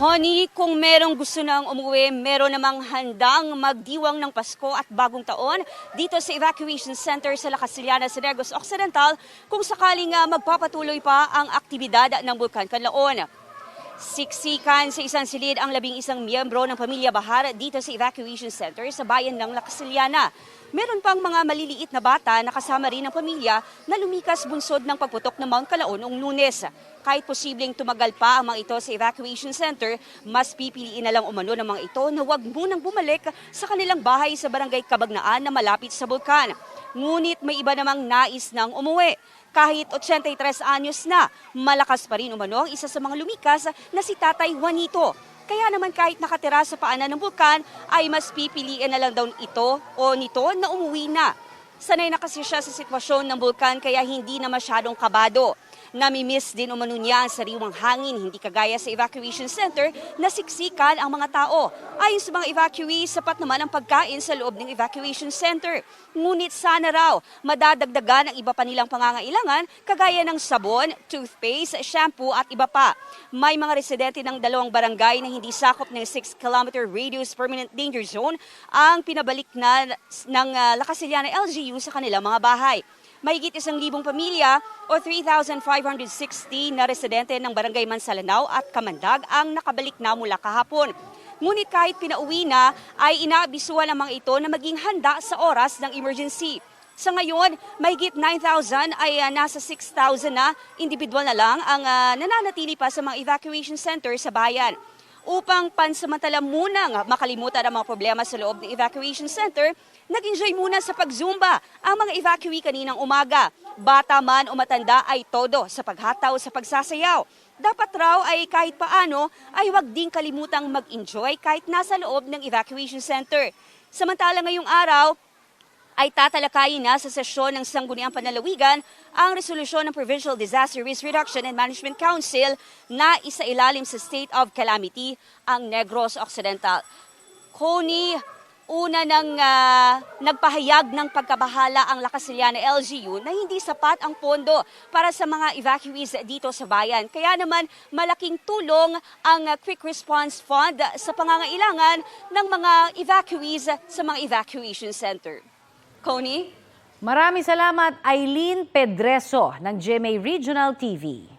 Connie, kung merong gusto nang umuwi, meron namang handang magdiwang ng Pasko at Bagong Taon dito sa Evacuation Center sa La Casillana sa Negros Occidental kung sakaling magpapatuloy pa ang aktibidad ng Bulkan Kanlaon. Siksikan sa isang silid ang 11 miyembro ng pamilya Bahar dito sa Evacuation Center sa bayan ng La Casillana. Meron pang mga maliliit na bata na kasama rin ng pamilya na lumikas bunsod ng pagputok ng Mount Calaon noong Lunes. Kahit posibleng tumagal pa ang mga ito sa evacuation center, mas pipiliin na lang umano ng mga ito na huwag munang bumalik sa kanilang bahay sa barangay Kabagnaan na malapit sa bulkan. Ngunit may iba namang nais nang umuwi. Kahit 83 anyos na, malakas pa rin umano ang isa sa mga lumikas na si Tatay Juanito. Kaya naman kahit nakatira sa paanan ng bulkan, ay mas pipiliin na lang daw ito o nito na umuwi na. Sanay na kasi siya sa sitwasyon ng bulkan kaya hindi na masyadong kabado. Namimiss din umano niya ang sariwang hangin, hindi kagaya sa evacuation center na siksikan ang mga tao. Ayon sa mga evacuees, sapat naman ang pagkain sa loob ng evacuation center. Ngunit sana raw, madadagdagan ang iba pa nilang pangangailangan kagaya ng sabon, toothpaste, shampoo at iba pa. May mga residente ng dalawang barangay na hindi sakop ng 6-kilometer radius permanent danger zone ang pinabalik na ng La Casillana LGU sa kanilang mga bahay. Mahigit 1,000 pamilya o 3,560 na residente ng Barangay Mansalanao at Kamandag ang nakabalik na mula kahapon. Ngunit kahit pinauwi na, ay inaabisuhan ang mga ito na maging handa sa oras ng emergency. Sa ngayon, mahigit 9,000 ay nasa 6,000 na individual na lang ang nananatili pa sa mga evacuation center sa bayan. Upang pansamantala munang makalimutan ang mga problema sa loob ng evacuation center, nag-enjoy muna sa pag-zumba ang mga evacuee kaninang umaga. Bata man o matanda ay todo sa paghataw sa pagsasayaw. Dapat raw ay kahit paano ay huwag ding kalimutang mag-enjoy kahit nasa loob ng evacuation center. Samantala ngayong araw, ay tatalakayin na sa sesyon ng Sangguniang Panlalawigan ang resolusyon ng Provincial Disaster Risk Reduction and Management Council na isailalim sa state of calamity ang Negros Occidental. Connie, una nang nagpahayag ng pagkabahala ang La Casillana LGU na hindi sapat ang pondo para sa mga evacuees dito sa bayan. Kaya naman malaking tulong ang Quick Response Fund sa pangangailangan ng mga evacuees sa mga evacuation center. Connie? Maraming salamat, Eileen Pedreso ng GMA Regional TV.